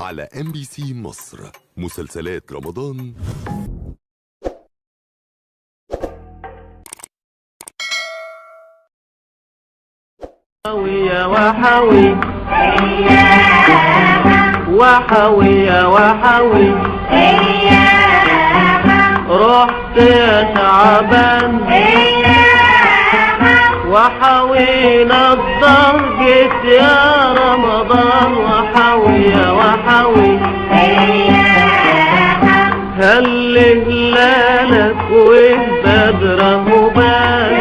على MBC مصر. مسلسلات رمضان. وحوي وحوي وحوي وحوي رحت يا تعبان وحوينا الظهر جيت يا رمضان وحوي وحوي هل هلالك والبدر بان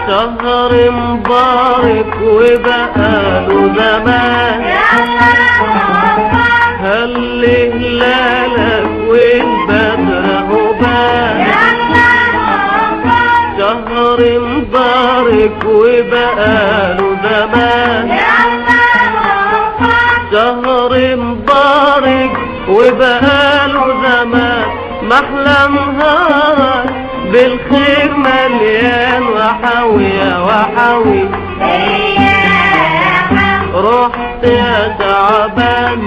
شهر مبارك وبقاله زمان هل هلالك والبدر بان شهر مبارك وبقاله زمان شهر مبارك وبقاله زمان محلى نهارك بالخير مليان وحوي يا وحوي رحت يا تعبان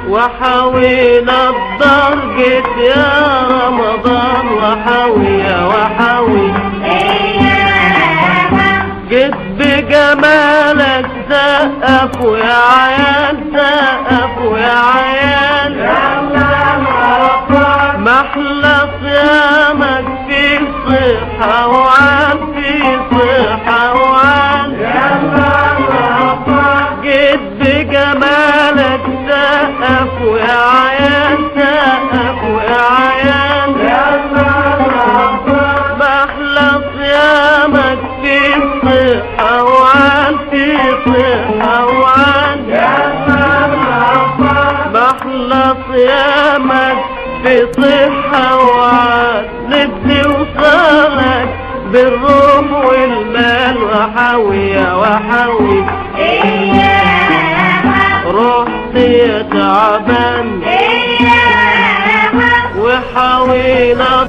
وحوينا الدار جيت يا رمضان وحوي يا وحوي جيت بجمالك سقفوا يا عيال سقفوا يا عيال محلى صيامك في صحة وعال في صحة وعال جيت بجمالك سقفوا يا عيال سقفوا يا عيال محلى صيامك في صحة وعال في صحة وعال محلى صيامك في صحة وعاد نفسي وصالك بالروح والمال وحوي يا وحوي رحت يا تعبان وحوينا